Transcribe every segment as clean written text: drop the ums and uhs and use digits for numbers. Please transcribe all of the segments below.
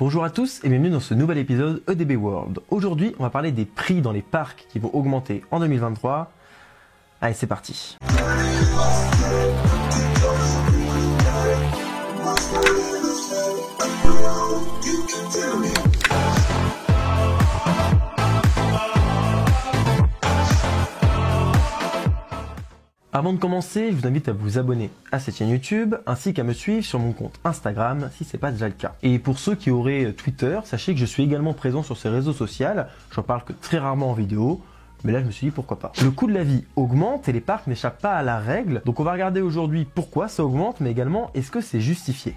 Bonjour à tous et bienvenue dans ce nouvel épisode EDB World. Aujourd'hui, on va parler des prix dans les parcs qui vont augmenter en 2023. Allez, c'est parti. Avant de commencer, je vous invite à vous abonner à cette chaîne YouTube ainsi qu'à me suivre sur mon compte Instagram si ce n'est pas déjà le cas. Et pour ceux qui auraient Twitter, sachez que je suis également présent sur ces réseaux sociaux. J'en parle que très rarement en vidéo, mais là je me suis dit pourquoi pas. Le coût de la vie augmente et les parcs n'échappent pas à la règle. Donc on va regarder aujourd'hui pourquoi ça augmente, mais également est-ce que c'est justifié.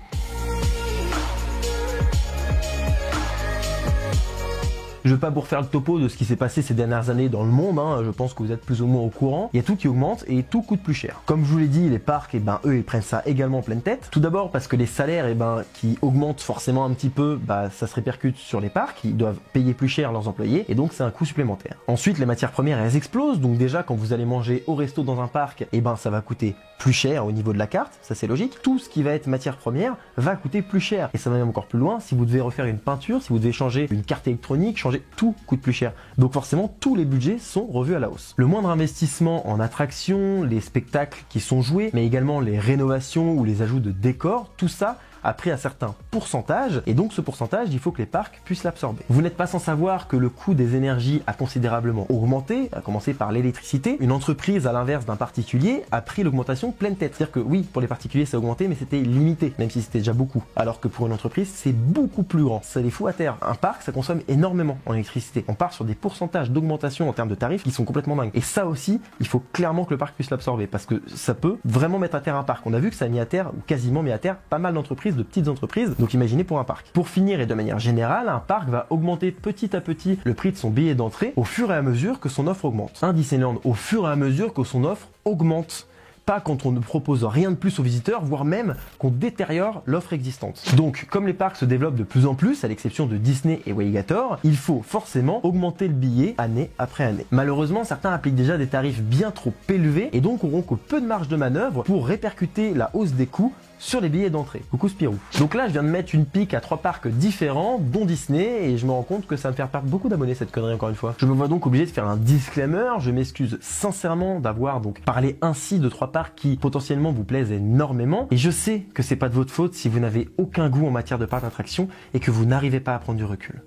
Je ne vais pas vous refaire le topo de ce qui s'est passé ces dernières années dans le monde, je pense que vous êtes plus ou moins au courant. Il y a tout qui augmente et tout coûte plus cher. Comme je vous l'ai dit, les parcs, eux, ils prennent ça également en pleine tête. Tout d'abord parce que les salaires, qui augmentent forcément un petit peu, ça se répercute sur les parcs. Ils doivent payer plus cher leurs employés et donc c'est un coût supplémentaire. Ensuite, les matières premières, elles explosent. Donc déjà, quand vous allez manger au resto dans un parc, ça va coûter plus cher au niveau de la carte, ça c'est logique. Tout ce qui va être matière première va coûter plus cher. Et ça va même encore plus loin, si vous devez refaire une peinture, si vous devez changer une carte électronique, tout coûte plus cher. Donc forcément, tous les budgets sont revus à la hausse. Le moindre investissement en attractions, les spectacles qui sont joués, mais également les rénovations ou les ajouts de décors, tout ça a pris un certain pourcentage, et donc ce pourcentage, il faut que les parcs puissent l'absorber. Vous n'êtes pas sans savoir que le coût des énergies a considérablement augmenté, à commencer par l'électricité. Une entreprise, à l'inverse d'un particulier, a pris l'augmentation pleine tête. C'est-à-dire que oui, pour les particuliers, ça a augmenté, mais c'était limité, même si c'était déjà beaucoup. Alors que pour une entreprise, c'est beaucoup plus grand. Ça les fout à terre. Un parc, ça consomme énormément en électricité. On part sur des pourcentages d'augmentation en termes de tarifs qui sont complètement dingues. Et ça aussi, il faut clairement que le parc puisse l'absorber, parce que ça peut vraiment mettre à terre un parc. On a vu que ça a mis à terre, ou quasiment mis à terre, pas mal d'entreprises, de petites entreprises, donc imaginez pour un parc. Pour finir et de manière générale, un parc va augmenter petit à petit le prix de son billet d'entrée au fur et à mesure que son offre augmente. Un Disneyland au fur et à mesure que son offre augmente. Pas quand on ne propose rien de plus aux visiteurs, voire même qu'on détériore l'offre existante. Donc, comme les parcs se développent de plus en plus, à l'exception de Disney et Waygator, il faut forcément augmenter le billet année après année. Malheureusement, certains appliquent déjà des tarifs bien trop élevés et donc auront que peu de marge de manœuvre pour répercuter la hausse des coûts sur les billets d'entrée. Coucou Spirou. Donc là, je viens de mettre une pique à 3 parcs différents, dont Disney, et je me rends compte que ça va me faire perdre beaucoup d'abonnés cette connerie encore une fois. Je me vois donc obligé de faire un disclaimer, je m'excuse sincèrement d'avoir donc parlé ainsi de 3 parcs qui potentiellement vous plaisent énormément, et je sais que c'est pas de votre faute si vous n'avez aucun goût en matière de parcs d'attraction et que vous n'arrivez pas à prendre du recul.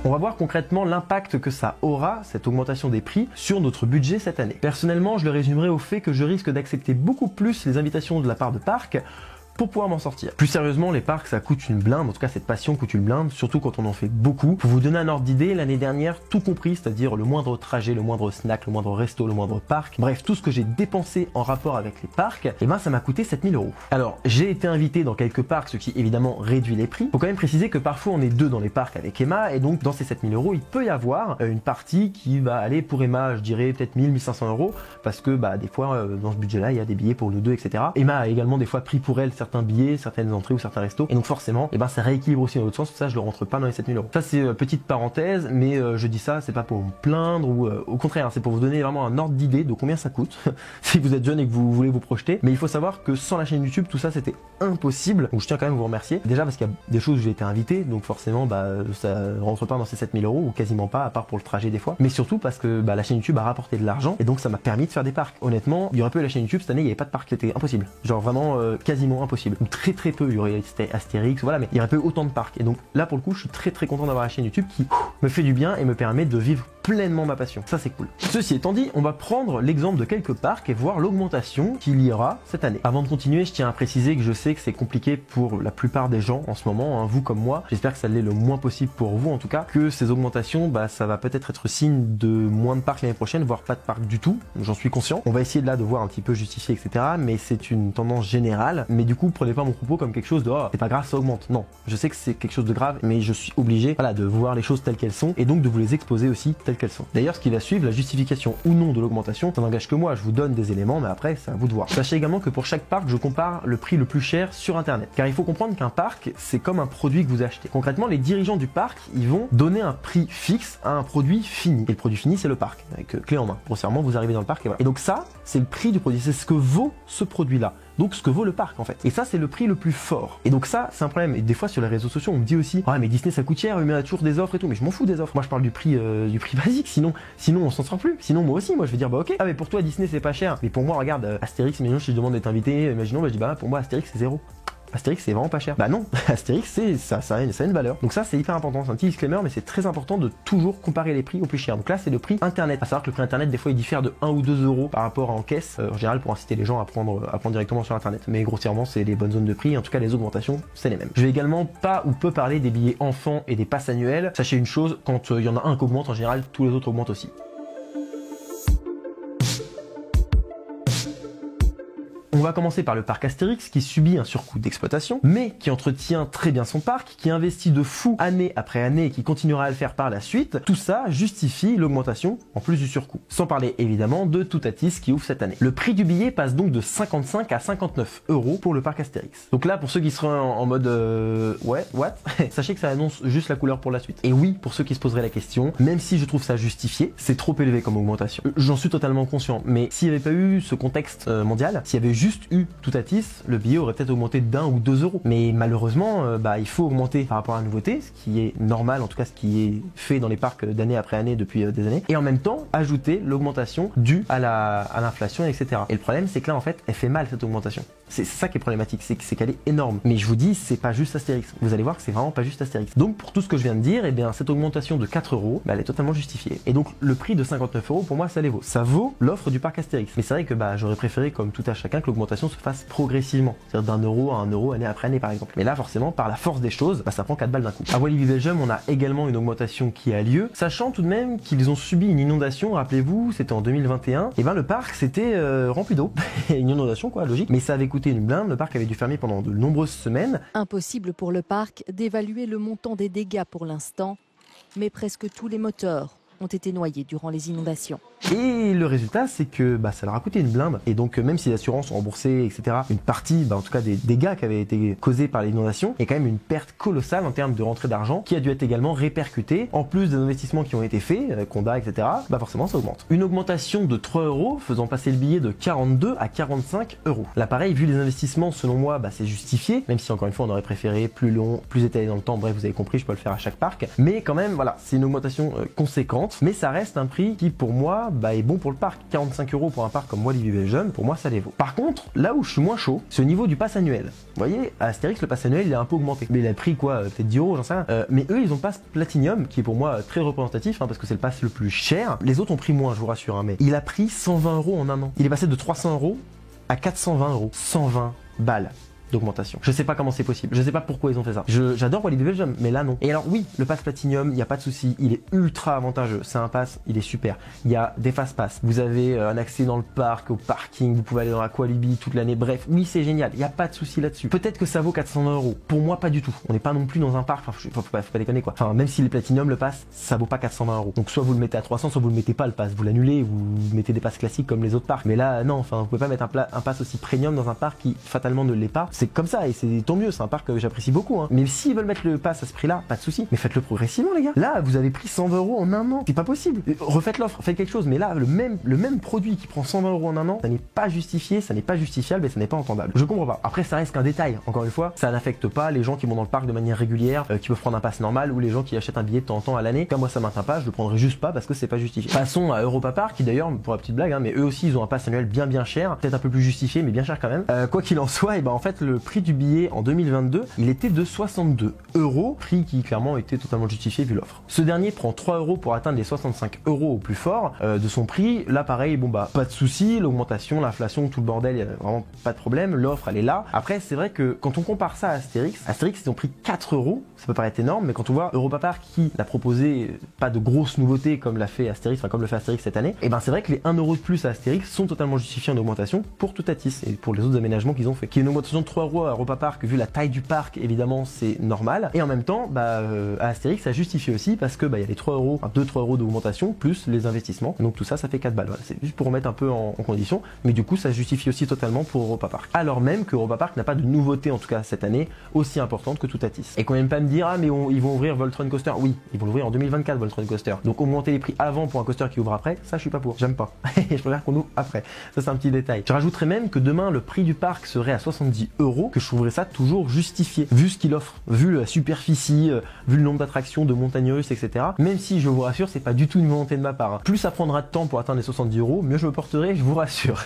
On va voir concrètement l'impact que ça aura, cette augmentation des prix, sur notre budget cette année. Personnellement, je le résumerai au fait que je risque d'accepter beaucoup plus les invitations de la part de parcs pour pouvoir m'en sortir. Plus sérieusement, les parcs, ça coûte une blinde, en tout cas cette passion coûte une blinde, surtout quand on en fait beaucoup. Pour vous donner un ordre d'idée, l'année dernière, tout compris, c'est-à-dire le moindre trajet, le moindre snack, le moindre resto, le moindre parc, bref, tout ce que j'ai dépensé en rapport avec les parcs, ça m'a coûté 7000 €. Alors, j'ai été invité dans quelques parcs, ce qui évidemment réduit les prix. Faut quand même préciser que parfois on est deux dans les parcs avec Emma, et donc dans ces 7000 €, il peut y avoir une partie qui va aller pour Emma, je dirais peut-être 1000-1500 €, parce que des fois, dans ce budget-là, il y a des billets pour nous deux, etc. Emma a également des fois pris pour elle certains billets, certaines entrées ou certains restos, et donc forcément ça rééquilibre aussi dans l'autre sens. Ça, je le rentre pas dans les 7000 €. Ça, c'est petite parenthèse, mais je dis ça, c'est pas pour me plaindre ou au contraire, c'est pour vous donner vraiment un ordre d'idée de combien ça coûte si vous êtes jeune et que vous voulez vous projeter. Mais il faut savoir que sans la chaîne YouTube, tout ça c'était impossible, donc je tiens quand même à vous remercier déjà parce qu'il y a des choses où j'ai été invité, donc forcément ça rentre pas dans ces 7000 € ou quasiment pas, à part pour le trajet des fois, mais surtout parce que la chaîne YouTube a rapporté de l'argent et donc ça m'a permis de faire des parcs. Honnêtement, il y aurait pas eu la chaîne YouTube cette année, il y avait pas de parc, c'était impossible, genre vraiment quasiment impossible, ou très peu, il y aurait Astérix, voilà, mais il y aurait pas eu autant de parcs. Et donc là pour le coup, je suis très content d'avoir la chaîne YouTube qui me fait du bien et me permet de vivre pleinement ma passion. Ça, c'est cool. Ceci étant dit, on va prendre l'exemple de quelques parcs et voir l'augmentation qu'il y aura cette année. Avant de continuer, je tiens à préciser que je sais que c'est compliqué pour la plupart des gens en ce moment, vous comme moi. J'espère que ça l'est le moins possible pour vous en tout cas, que ces augmentations, ça va peut-être être signe de moins de parcs l'année prochaine, voire pas de parcs du tout. J'en suis conscient. On va essayer de là de voir un petit peu justifier, etc. Mais c'est une tendance générale. Mais du coup, prenez pas mon propos comme quelque chose de c'est pas grave, ça augmente. Non, je sais que c'est quelque chose de grave, mais je suis obligé de voir les choses telles qu'elles sont et donc de vous les exposer aussi telles qu'elles sont. D'ailleurs, ce qui va suivre, la justification ou non de l'augmentation, ça n'engage que moi. Je vous donne des éléments, mais après, c'est à vous de voir. Sachez également que pour chaque parc, je compare le prix le plus cher sur Internet. Car il faut comprendre qu'un parc, c'est comme un produit que vous achetez. Concrètement, les dirigeants du parc, ils vont donner un prix fixe à un produit fini. Et le produit fini, c'est le parc, avec clé en main. Grossièrement, vous arrivez dans le parc et voilà. Et donc ça, c'est le prix du produit. C'est ce que vaut ce produit-là. donc ce que vaut le parc en fait. Et ça c'est le prix le plus fort. Et donc ça c'est un problème. Et des fois sur les réseaux sociaux on me dit aussi ah mais Disney ça coûte cher, mais il y a toujours des offres et tout. Mais je m'en fous des offres. Moi je parle du prix basique. Sinon on s'en sort plus. Sinon moi aussi je vais dire bah ok. Ah mais pour toi Disney c'est pas cher. Mais pour moi regarde Astérix. Imaginons si je demande d'être invité. Imaginons bah, je dis bah pour moi Astérix c'est 0. Astérix c'est vraiment pas cher. Bah non, Astérix ça a une valeur. Donc ça c'est hyper important, c'est un petit disclaimer mais c'est très important de toujours comparer les prix au plus cher. Donc là c'est le prix internet. À savoir que le prix internet des fois il diffère de 1 ou 2 euros par rapport à en caisse, en général pour inciter les gens à prendre directement sur internet. Mais grossièrement c'est les bonnes zones de prix, en tout cas les augmentations c'est les mêmes. Je vais également pas ou peu parler des billets enfants et des passes annuelles. Sachez une chose, quand il y en a un qui augmente en général, tous les autres augmentent aussi. On va commencer par le parc Astérix qui subit un surcoût d'exploitation, mais qui entretient très bien son parc, qui investit de fou année après année et qui continuera à le faire par la suite. Tout ça justifie l'augmentation en plus du surcoût. Sans parler évidemment de Toutatis qui ouvre cette année. Le prix du billet passe donc de 55 à 59 euros pour le parc Astérix. Donc là pour ceux qui seraient en mode ouais, what sachez que ça annonce juste la couleur pour la suite. Et oui, pour ceux qui se poseraient la question, même si je trouve ça justifié, c'est trop élevé comme augmentation. J'en suis totalement conscient, mais s'il n'y avait pas eu ce contexte mondial, s'il y avait juste eu Toutatis, le billet aurait peut-être augmenté d'1 ou 2 euros. Mais malheureusement, il faut augmenter par rapport à la nouveauté, ce qui est normal, en tout cas ce qui est fait dans les parcs d'année après année depuis des années, et en même temps ajouter l'augmentation due à l'inflation, etc. Et le problème, c'est que là, en fait, elle fait mal cette augmentation. C'est ça qui est problématique, c'est qu'elle est énorme. Mais je vous dis, c'est pas juste Astérix. Vous allez voir que c'est vraiment pas juste Astérix. Donc pour tout ce que je viens de dire, eh bien cette augmentation de 4 euros, elle est totalement justifiée. Et donc le prix de 59 euros, pour moi, ça les vaut. Ça vaut l'offre du parc Astérix. Mais c'est vrai que j'aurais préféré, comme tout à chacun, que l'augmentation se fasse progressivement. C'est-à-dire d'1 euro à 1 euro année après année, par exemple. Mais là, forcément, par la force des choses, ça prend 4 balles d'un coup. À Walibi Belgium, on a également une augmentation qui a lieu, sachant tout de même qu'ils ont subi une inondation. Rappelez-vous, c'était en 2021. Et le parc s'était rempli d'eau. Une inondation, quoi, logique. Mais ça avait coûté une blinde. Le parc avait dû fermer pendant de nombreuses semaines. Impossible pour le parc d'évaluer le montant des dégâts pour l'instant, mais presque tous les moteurs ont été noyés durant les inondations. Et le résultat, c'est que ça leur a coûté une blinde. Et donc, même si les assurances ont remboursé, etc., une partie, en tout cas des dégâts qui avaient été causés par l'inondation, il y a quand même une perte colossale en termes de rentrée d'argent qui a dû être également répercutée. En plus des investissements qui ont été faits, Conda, etc., forcément, ça augmente. Une augmentation de 3 euros faisant passer le billet de 42 à 45 euros. Là, pareil, vu les investissements, selon moi, c'est justifié, même si encore une fois, on aurait préféré plus long, plus étalé dans le temps. Bref, vous avez compris, je peux le faire à chaque parc. Mais quand même, voilà, c'est une augmentation conséquente. Mais ça reste un prix qui, pour moi, est bon pour le parc. 45 euros pour un parc comme Walibi Belgium, pour moi ça les vaut. Par contre, là où je suis moins chaud, c'est au niveau du pass annuel. Vous voyez, à Astérix, le pass annuel il a un peu augmenté. Mais il a pris quoi, peut-être 10 euros, j'en sais rien. Mais eux, ils ont pass Platinum, qui est pour moi très représentatif, parce que c'est le pass le plus cher. Les autres ont pris moins, je vous rassure, mais il a pris 120 euros en un an. Il est passé de 300 euros à 420 euros. 120 balles d'augmentation. Je sais pas comment c'est possible. Je sais pas pourquoi ils ont fait ça. J'adore Walibi Belgium, mais là non. Et alors oui, le pass Platinum, il n'y a pas de souci, il est ultra avantageux. C'est un pass, il est super. Il y a des fast pass. Vous avez un accès dans le parc, au parking, vous pouvez aller dans la Qualibi toute l'année. Bref, oui, c'est génial. Il n'y a pas de souci là-dessus. Peut-être que ça vaut 420 euros. Pour moi, pas du tout. On n'est pas non plus dans un parc. Faut pas déconner quoi. Enfin, même si les Platinum, le pass, ça vaut pas 420 euros. Donc soit vous le mettez à 300, soit vous le mettez pas le pass. Vous l'annulez, vous mettez des passes classiques comme les autres parcs. Mais là, non. Enfin, vous pouvez pas mettre un pass aussi premium dans un parc qui fatalement ne l'est pas. C'est comme ça et c'est tant mieux, c'est un parc que j'apprécie beaucoup. Mais s'ils veulent mettre le pass à ce prix-là, pas de souci. Mais faites-le progressivement, les gars. Là, vous avez pris 120 euros en un an. C'est pas possible. Refaites l'offre, faites quelque chose. Mais là, le même produit qui prend 120 euros en un an, ça n'est pas justifié, ça n'est pas justifiable et ça n'est pas entendable. Je comprends pas. Après, ça reste qu'un détail. Encore une fois, ça n'affecte pas les gens qui vont dans le parc de manière régulière, qui peuvent prendre un pass normal ou les gens qui achètent un billet de temps en temps à l'année. Comme moi, ça m'atteint pas, je le prendrai juste pas parce que c'est pas justifié. Passons à Europa Park, qui d'ailleurs, pour la petite blague, mais eux aussi, ils ont un pass annuel bien cher, peut-être un peu plus justifié, mais bien cher quand même. Quoi qu'il en soit, en fait, le prix du billet en 2022, il était de 62 euros, prix qui clairement était totalement justifié vu l'offre. Ce dernier prend 3 euros pour atteindre les 65 euros au plus fort de son prix. Là pareil, pas de souci, l'augmentation, l'inflation, tout le bordel, il y a vraiment pas de problème, l'offre elle est là. Après c'est vrai que quand on compare ça à Astérix, ils ont pris 4 euros, ça peut paraître énorme, mais quand on voit Europa Park qui n'a proposé pas de grosses nouveautés comme l'a fait Astérix, comme le fait Astérix cette année, c'est vrai que les 1 euro de plus à Astérix sont totalement justifiés en augmentation pour Toutatis et pour les autres aménagements qu'ils ont fait. Qui est une augmentation de €, à Europa Park, vu la taille du parc, évidemment, c'est normal. Et en même temps, à Astérix, ça justifie aussi parce que il y a les 3 €, 2-3 € d'augmentation, plus les investissements. Donc tout ça, ça fait 4 balles. Voilà, c'est juste pour remettre un peu en condition. Mais du coup, ça justifie aussi totalement pour Europa Park. Alors même que Europa Park n'a pas de nouveauté, en tout cas cette année, aussi importante que Toutatis. Et quand même pas me dire, ah mais ils vont ouvrir Voltron Coaster. Oui, ils vont l'ouvrir en 2024, Voltron Coaster. Donc augmenter les prix avant pour un coaster qui ouvre après, ça je suis pas pour. J'aime pas. Je préfère qu'on ouvre après. Ça c'est un petit détail. Je rajouterais même que demain, le prix du parc serait à 70 €, que je trouverais ça toujours justifié. Vu ce qu'il offre, vu la superficie, vu le nombre d'attractions, de montagnes russes, etc. Même si je vous rassure, c'est pas du tout une volonté de ma part. Plus ça prendra de temps pour atteindre les 70 €, mieux je me porterai, je vous rassure.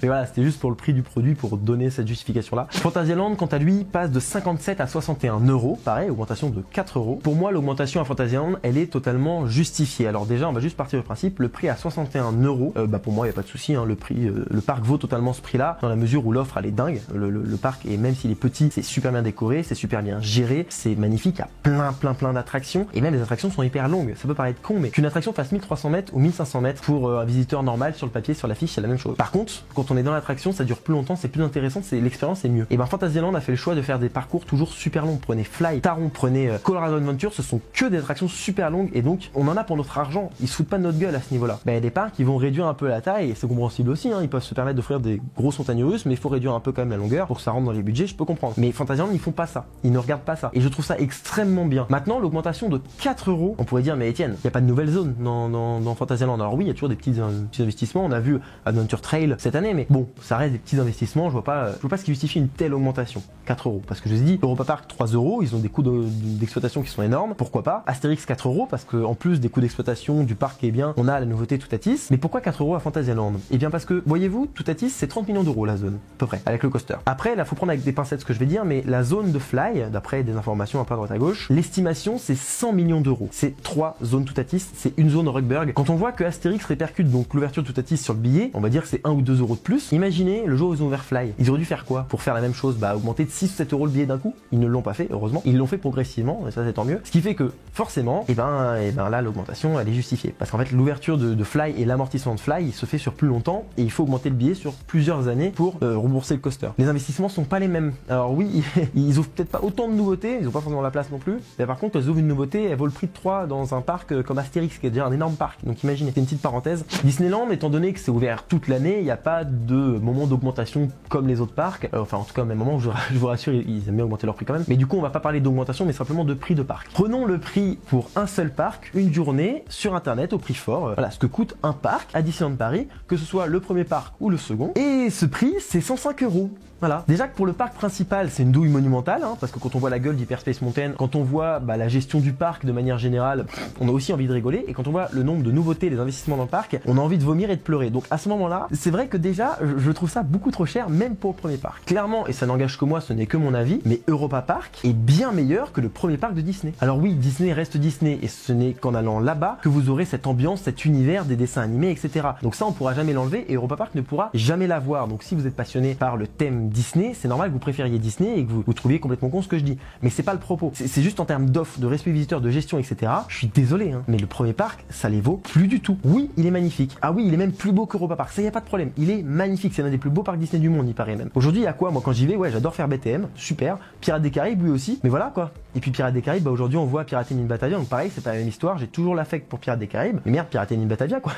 Mais voilà, c'était juste pour le prix du produit, pour donner cette justification-là. Fantasyland, quant à lui, passe de 57 à 61 €. Pareil, augmentation de 4 €. Pour moi, l'augmentation à Fantasyland, elle est totalement justifiée. Alors déjà, on va juste partir du principe, le prix à 61 €, pour moi, il n'y a pas de souci, hein, le prix, le parc vaut totalement ce prix-là, dans la mesure où l'offre, elle est dingue. Le parc, et même s'il est petit, c'est super bien décoré, c'est super bien géré, c'est magnifique, il y a plein d'attractions, et même les attractions sont hyper longues. Ça peut paraître con, mais qu'une attraction fasse 1300 mètres ou 1500 mètres pour un visiteur normal, sur le papier, sur l'affiche, c'est la même chose. Par contre, quand on est dans l'attraction, ça dure plus longtemps, c'est plus intéressant, l'expérience est mieux. Et Fantasyland a fait le choix de faire des parcours toujours super longs. Prenez Fly, Taron, prenez Colorado Adventure, ce sont que des attractions super longues, et donc on en a pour notre argent. Ils se foutent pas de notre gueule à ce niveau-là. Il y a des parcs qui vont réduire un peu la taille, et c'est compréhensible aussi, hein, ils peuvent se permettre d'offrir des grosses montagnes russes, mais il faut réduire un peu quand même la longueur pour que ça rentre dans les budgets, je peux comprendre. Mais Fantasyland, ils font pas ça. Ils ne regardent pas ça. Et je trouve ça extrêmement bien. Maintenant, l'augmentation de 4 €, on pourrait dire, mais Étienne, il n'y a pas de nouvelle zone dans Fantasyland. Alors oui, il y a toujours des petits investissements. On a vu Adventure Trail cette année, mais bon, ça reste des petits investissements. Je vois pas ce qui justifie une telle augmentation. 4 €. Parce que je vous ai dit, Europa Park, 3 €, ils ont des coûts d'exploitation qui sont énormes. Pourquoi pas? Astérix, 4 € parce que en plus des coûts d'exploitation du parc qui est bien, on a la nouveauté Toutatis. Mais pourquoi 4 € à Fantasyland? Eh bien parce que, voyez-vous, Toutatis, c'est 30 millions d'euros la zone, à peu près, avec le coaster. Après, là, faut prendre avec des pincettes ce que je vais dire, mais la zone de Fly, d'après des informations un peu à droite à gauche, l'estimation c'est 100 millions d'euros. C'est 3 zones Toutatis, c'est une zone Rockburg. Quand on voit que Astérix répercute donc l'ouverture de Toutatis sur le billet, on va dire que c'est 1 ou 2 € de plus. Imaginez le jour où ils ont ouvert Fly. Ils auraient dû faire quoi pour faire la même chose? Augmenter de 6 ou 7 € le billet d'un coup. Ils ne l'ont pas fait, heureusement. Ils l'ont fait progressivement, et ça c'est tant mieux. Ce qui fait que, forcément, là, l'augmentation, elle est justifiée. Parce qu'en fait, l'ouverture de Fly et l'amortissement de Fly, il se fait sur plus longtemps, et il faut augmenter le billet sur plusieurs années pour rembourser le coaster. Les investissements sont pas les mêmes. Alors oui, ils ouvrent peut-être pas autant de nouveautés, ils ont pas forcément la place non plus. Mais par contre, ils ouvrent une nouveauté, elle vaut le prix de 3 dans un parc comme Astérix, qui est déjà un énorme parc. Donc imaginez, c'est une petite parenthèse. Disneyland, étant donné que c'est ouvert toute l'année, il n'y a pas de moment d'augmentation comme les autres parcs. Enfin, en tout cas, au même moment, je vous rassure, ils aiment bien augmenter leur prix quand même. Mais du coup, on va pas parler d'augmentation, mais simplement de prix de parc. Prenons le prix pour un seul parc, une journée, sur internet, au prix fort. Voilà ce que coûte un parc à Disneyland Paris, que ce soit le premier parc ou le second. Et ce prix, c'est 105 €. Voilà. Déjà que pour le parc principal, c'est une douille monumentale, hein, parce que quand on voit la gueule d'Hyperspace Mountain, quand on voit la gestion du parc de manière générale, on a aussi envie de rigoler, et quand on voit le nombre de nouveautés, les investissements dans le parc, on a envie de vomir et de pleurer. Donc à ce moment-là, c'est vrai que déjà, je trouve ça beaucoup trop cher, même pour le premier parc. Clairement, et ça n'engage que moi, ce n'est que mon avis, mais Europa Park est bien meilleur que le premier parc de Disney. Alors oui, Disney reste Disney, et ce n'est qu'en allant là-bas que vous aurez cette ambiance, cet univers des dessins animés, etc. Donc ça, on pourra jamais l'enlever, et Europa Park ne pourra jamais l'avoir. Donc si vous êtes passionné par le thème Disney, c'est normal que vous préfériez Disney et que vous trouviez complètement con ce que je dis. Mais c'est pas le propos. C'est juste en termes d'offres, de respect visiteur, de gestion, etc. Je suis désolé, hein, mais le premier parc, ça les vaut plus du tout. Oui, il est magnifique. Ah oui, il est même plus beau qu'Europa Park. Ça, y a pas de problème. Il est magnifique. C'est l'un des plus beaux parcs Disney du monde, il paraît même. Aujourd'hui, il y a quoi? Moi, quand j'y vais, ouais, j'adore faire BTM. Super. Pirates des Caraïbes, lui aussi. Mais voilà, quoi. Et puis Pirates des Caraïbes, aujourd'hui, on voit Piraten in Batavia. Donc pareil, c'est pas la même histoire. J'ai toujours l'affect pour Pirates des Caraïbes. Mais merde, Piraten in Batavia, quoi.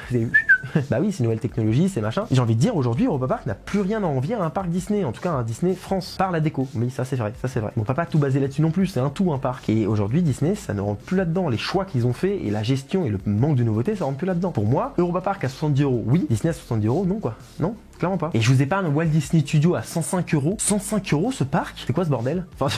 Bah oui, c'est une nouvelle technologie, c'est machin. J'ai envie de dire, aujourd'hui, Europa Park n'a plus rien à envier à un parc Disney. En tout cas, un Disney France. Par la déco. Oui, ça c'est vrai, ça c'est vrai. On peut pas tout baser là-dessus non plus, c'est un tout, un parc. Et aujourd'hui, Disney, ça ne rentre plus là-dedans. Les choix qu'ils ont fait et la gestion et le manque de nouveautés, ça rentre plus là-dedans. Pour moi, Europa Park à 70 €, oui. Disney à 70 €, non quoi. Non, clairement pas. Et je vous épargne Walt Disney Studio à 105 €. 105 € ce parc? C'est quoi ce bordel? Enfin,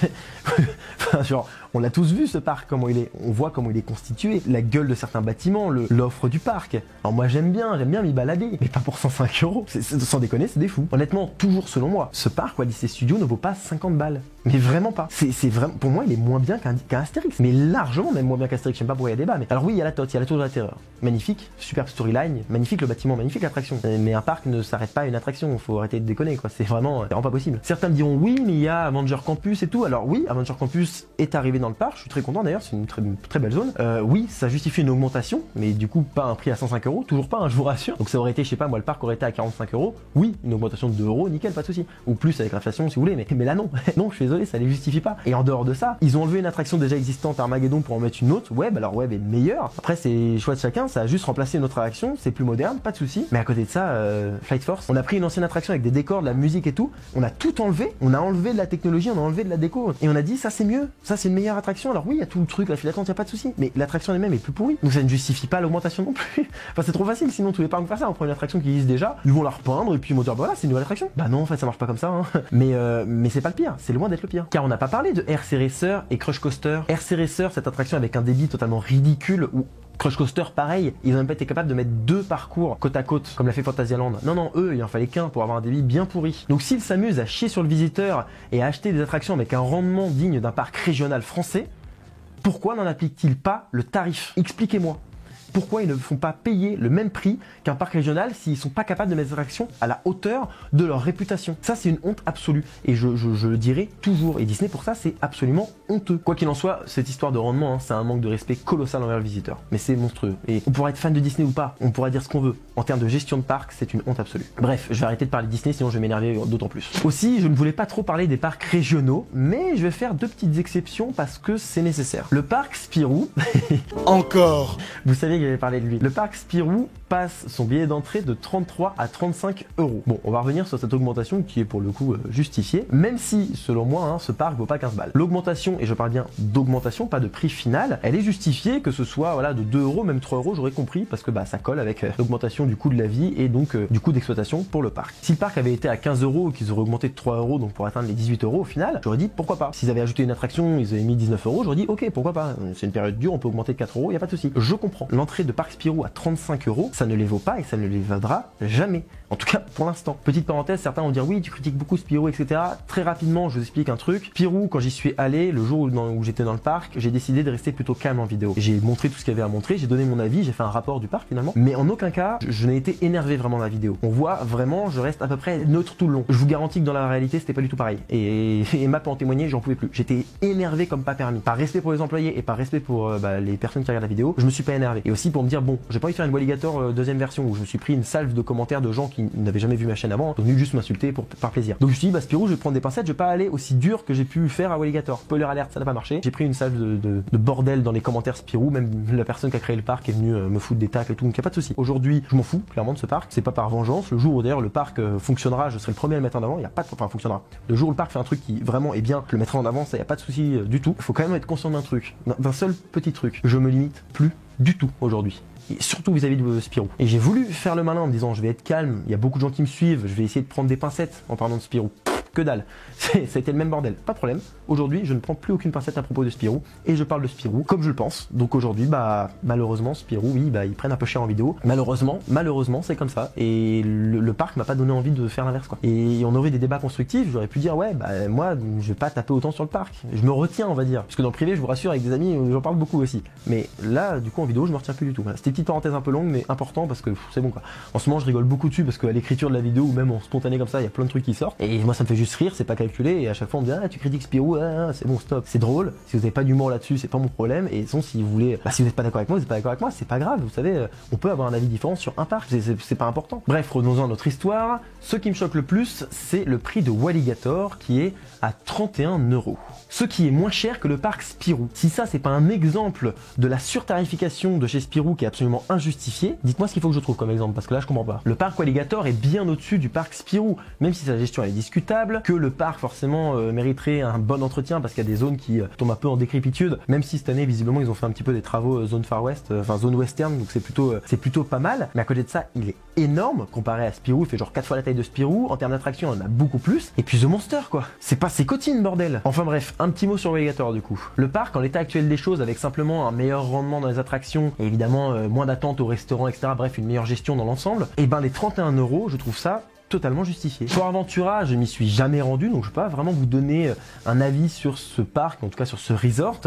genre, on l'a tous vu ce parc, comment il est. On voit comment il est constitué, la gueule de certains bâtiments, l'offre du parc. Alors moi j'aime bien m'y balader, mais pas pour 105 €. Sans déconner, c'est des fous. Honnêtement, toujours selon moi, ce parc Walt Disney Studio ne vaut pas 50 balles. Mais vraiment pas. C'est vraiment, pour moi, il est moins bien qu'un Astérix. Mais largement même moins bien qu'Astérix. J'aime pas pourquoi il y a débat. Mais alors oui, il y a la tour de la terreur. Magnifique, superbe storyline, magnifique le bâtiment, magnifique l'attraction. Mais un parc ne s'arrête pas une attraction, faut arrêter de déconner quoi, c'est vraiment pas possible. Certains me diront oui mais il y a Avenger Campus et tout, alors oui, Avenger Campus est arrivé dans le parc, je suis très content d'ailleurs, c'est une très belle zone. Oui, ça justifie une augmentation, mais du coup pas un prix à 105 €, toujours pas, hein, je vous rassure. Donc ça aurait été, je sais pas moi, le parc aurait été à 45 €, oui, une augmentation de 2 €, nickel, pas de souci. Ou plus avec l'inflation si vous voulez, mais là non, non, je suis désolé, ça les justifie pas. Et en dehors de ça, ils ont enlevé une attraction déjà existante à Armageddon pour en mettre une autre. Web, alors Web est meilleure. Après c'est choix de chacun, ça a juste remplacé une autre attraction, c'est plus moderne, pas de souci. Mais à côté de ça, Flight Force, on a pris une ancienne attraction avec des décors, de la musique et tout, on a tout enlevé, on a enlevé de la technologie, on a enlevé de la déco, et on a dit ça c'est mieux, ça c'est une meilleure attraction. Alors oui, il y a tout le truc, la file d'attente, y a pas de souci, mais l'attraction elle-même est plus pourrie. Donc ça ne justifie pas l'augmentation non plus. Enfin c'est trop facile, sinon tous les parcs vont faire ça, on prend une attraction qui existe déjà, ils vont la repeindre et puis ils vont dire bah voilà c'est une nouvelle attraction. Bah non en fait ça marche pas comme ça hein. Mais c'est pas le pire, c'est loin d'être le pire. Car on n'a pas parlé de RC Racer et Crush Coaster. RC Racer, cette attraction avec un débit totalement ridicule, où Crush Coaster, pareil, ils ont même pas été capables de mettre 2 parcours côte à côte, comme l'a fait Fantasyland. Non, eux, il en fallait qu'un pour avoir un débit bien pourri. Donc s'ils s'amusent à chier sur le visiteur et à acheter des attractions avec un rendement digne d'un parc régional français, pourquoi n'en appliquent-ils pas le tarif? Expliquez-moi. Pourquoi ils ne font pas payer le même prix qu'un parc régional s'ils sont pas capables de mettre des attractions à la hauteur de leur réputation? Ça c'est une honte absolue et je le dirai toujours, et Disney pour ça c'est absolument honteux. Quoi qu'il en soit, cette histoire de rendement, hein, c'est un manque de respect colossal envers le visiteur, mais c'est monstrueux. Et on pourra être fan de Disney ou pas, on pourra dire ce qu'on veut, en termes de gestion de parc c'est une honte absolue. Bref, je vais arrêter de parler de Disney sinon je vais m'énerver d'autant plus. Aussi, je ne voulais pas trop parler des parcs régionaux, mais je vais faire 2 petites exceptions parce que c'est nécessaire. Le parc Spirou, encore, vous savez j'avais parlé de lui. Le parc Spirou passe son billet d'entrée de 33 à 35 €. Bon, on va revenir sur cette augmentation qui est pour le coup justifiée, même si, selon moi, hein, ce parc vaut pas 15 balles. L'augmentation, et je parle bien d'augmentation, pas de prix final, elle est justifiée, que ce soit voilà, de 2 €, même 3 €, j'aurais compris, parce que bah, ça colle avec l'augmentation du coût de la vie et donc du coût d'exploitation pour le parc. Si le parc avait été à 15 € qu'ils auraient augmenté de 3 €, donc pour atteindre les 18 € au final, j'aurais dit pourquoi pas. S'ils avaient ajouté une attraction, ils avaient mis 19 €, j'aurais dit ok, pourquoi pas. C'est une période dure, on peut augmenter de 4 €, y a pas de souci. Je comprends. L'entrée de parc Spirou à 35 €, ça ne les vaut pas et ça ne les vaudra jamais. En tout cas, pour l'instant. Petite parenthèse, certains vont dire oui, tu critiques beaucoup Spirou, etc. Très rapidement, je vous explique un truc. Spirou, quand j'y suis allé, le jour où j'étais dans le parc, j'ai décidé de rester plutôt calme en vidéo. J'ai montré tout ce qu'il y avait à montrer, j'ai donné mon avis, j'ai fait un rapport du parc finalement. Mais en aucun cas, je n'ai été énervé vraiment dans la vidéo. On voit vraiment, je reste à peu près neutre tout le long. Je vous garantis que dans la réalité, c'était pas du tout pareil. Et Emma peut en témoigner, j'en pouvais plus. J'étais énervé comme pas permis. Par respect pour les employés et par respect pour les personnes qui regardent la vidéo, je me suis pas énervé. Et aussi pour me dire, bon, j'ai pas envie de faire une Walligator deuxième version où je me suis pris une salve de commentaires de gens qui n'avaient jamais vu ma chaîne avant, sont venus juste m'insulter par plaisir. Donc je me suis dit, bah Spirou, je vais prendre des pincettes, je vais pas aller aussi dur que j'ai pu faire à Walligator. Spoiler alert, ça n'a pas marché. J'ai pris une salve de bordel dans les commentaires Spirou, même la personne qui a créé le parc est venue me foutre des tacles et tout, donc y a pas de souci. Aujourd'hui, je m'en fous clairement de ce parc, c'est pas par vengeance. Le jour où d'ailleurs le parc fonctionnera, je serai le premier à le mettre en avant, y a pas de fonctionnera. Le jour où le parc fait un truc qui vraiment est bien, je le mettrai en avant, ça y a pas de souci du tout. Il faut quand même être conscient d'un truc, d'un seul petit truc. Je me limite plus du tout aujourd'hui. Et surtout vis-à-vis de Spirou. Et j'ai voulu faire le malin en me disant je vais être calme, il y a beaucoup de gens qui me suivent, je vais essayer de prendre des pincettes en parlant de Spirou. Que dalle, ça a été le même bordel, pas de problème. Aujourd'hui, je ne prends plus aucune pincette à propos de Spirou et je parle de Spirou comme je le pense. Donc aujourd'hui, bah malheureusement, Spirou, oui, bah ils prennent un peu cher en vidéo. Malheureusement, c'est comme ça. Et le parc m'a pas donné envie de faire l'inverse quoi. Et on aurait des débats constructifs, j'aurais pu dire ouais, bah moi, je vais pas taper autant sur le parc. Je me retiens, on va dire, parce que dans le privé, je vous rassure, avec des amis, j'en parle beaucoup aussi. Mais là, du coup, en vidéo, je me retiens plus du tout. Voilà. C'était une petite parenthèse un peu longue, mais important parce que c'est bon quoi. En ce moment, je rigole beaucoup dessus parce qu'à l'écriture de la vidéo ou même en spontané comme ça, il y a plein de trucs qui sortent. Et moi, ça me fait juste rire, c'est pas calculé. Et à chaque fois, on me dit ah tu critiques Spirou, c'est bon stop. C'est drôle. Si vous avez pas d'humour là-dessus, c'est pas mon problème. Et sinon, si vous voulez, si vous n'êtes pas d'accord avec moi, vous n'êtes pas d'accord avec moi, c'est pas grave. Vous savez, on peut avoir un avis différent sur un parc. C'est pas important. Bref, revenons-en à notre histoire. Ce qui me choque le plus, c'est le prix de Walligator qui est à 31 €. Ce qui est moins cher que le parc Spirou. Si ça, c'est pas un exemple de la surtarification de chez Spirou qui est absolument injustifiée, dites-moi ce qu'il faut que je trouve comme exemple, parce que là, je comprends pas. Le parc Walligator est bien au-dessus du parc Spirou, même si sa gestion elle est discutable, que le parc forcément mériterait un bon entretien parce qu'il y a des zones qui tombent un peu en décrépitude, même si cette année, visiblement, ils ont fait un petit peu des travaux zone Far West, enfin zone western, donc c'est plutôt pas mal. Mais à côté de ça, il est énorme comparé à Spirou, il fait genre 4 fois la taille de Spirou. En termes d'attraction, on en a beaucoup plus. Et puis The Monster, quoi. C'est cotine, bordel. Enfin bref, un petit mot sur Walligator du coup. Le parc, en l'état actuel des choses, avec simplement un meilleur rendement dans les attractions, et évidemment moins d'attente au restaurant, etc. Bref, une meilleure gestion dans l'ensemble, et ben les 31 €, je trouve ça totalement justifié. Port Aventura, je m'y suis jamais rendu, donc je peux pas vraiment vous donner un avis sur ce parc, en tout cas sur ce resort.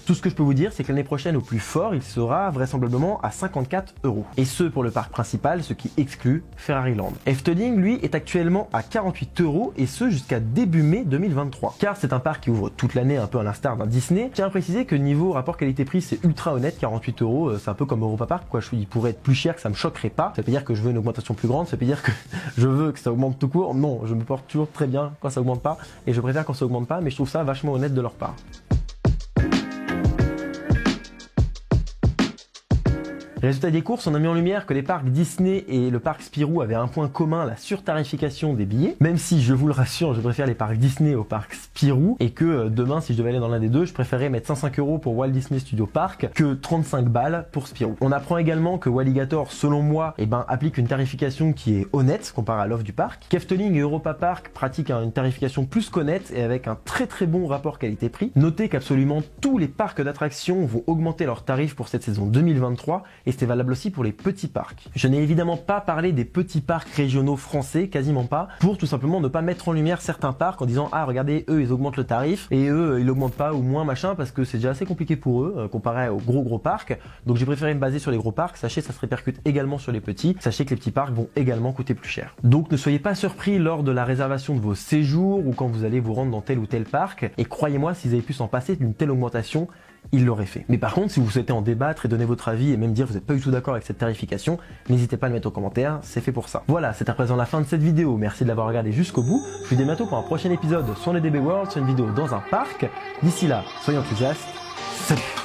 Tout ce que je peux vous dire, c'est que l'année prochaine, au plus fort, il sera vraisemblablement à 54 €. Et ce pour le parc principal, ce qui exclut Ferraryland. Efteling, lui, est actuellement à 48 € et ce jusqu'à début mai 2023. Car c'est un parc qui ouvre toute l'année, un peu à l'instar d'un Disney. Je tiens à préciser que niveau rapport qualité-prix, c'est ultra honnête. 48 €, c'est un peu comme Europa Park, quoi. Il pourrait être plus cher, que ça me choquerait pas. Ça veut dire que je veux une augmentation plus grande, ça veut dire que je veux que ça augmente tout court. Non, je me porte toujours très bien quand ça augmente pas et je préfère quand ça augmente pas, mais je trouve ça vachement honnête de leur part. Résultat des courses, on a mis en lumière que les parcs Disney et le parc Spirou avaient un point commun, la surtarification des billets. Même si, je vous le rassure, je préfère les parcs Disney au parc Spirou et que demain, si je devais aller dans l'un des deux, je préférerais mettre 105 € pour Walt Disney Studio Park que 35 balles pour Spirou. On apprend également que Walligator, selon moi, applique une tarification qui est honnête comparée à l'offre du parc. Efteling et Europa Park pratiquent une tarification plus qu'honnête et avec un très très bon rapport qualité-prix. Notez qu'absolument tous les parcs d'attractions vont augmenter leurs tarifs pour cette saison 2023 et c'est valable aussi pour les petits parcs. Je n'ai évidemment pas parlé des petits parcs régionaux français, quasiment pas, pour tout simplement ne pas mettre en lumière certains parcs en disant ah regardez, eux ils augmentent le tarif et eux ils augmentent pas ou moins machin parce que c'est déjà assez compliqué pour eux comparé aux gros parcs. Donc j'ai préféré me baser sur les gros parcs. Sachez ça se répercute également sur les petits. Sachez que les petits parcs vont également coûter plus cher. Donc ne soyez pas surpris lors de la réservation de vos séjours ou quand vous allez vous rendre dans tel ou tel parc. Et croyez-moi, s'ils avaient pu s'en passer d'une telle augmentation, il l'aurait fait. Mais par contre, si vous souhaitez en débattre et donner votre avis et même dire que vous n'êtes pas du tout d'accord avec cette tarification, n'hésitez pas à le mettre en commentaire, c'est fait pour ça. Voilà, c'est à présent la fin de cette vidéo. Merci de l'avoir regardé jusqu'au bout. Je vous dis à bientôt pour un prochain épisode sur le DB World, sur une vidéo dans un parc. D'ici là, soyez enthousiastes. Salut!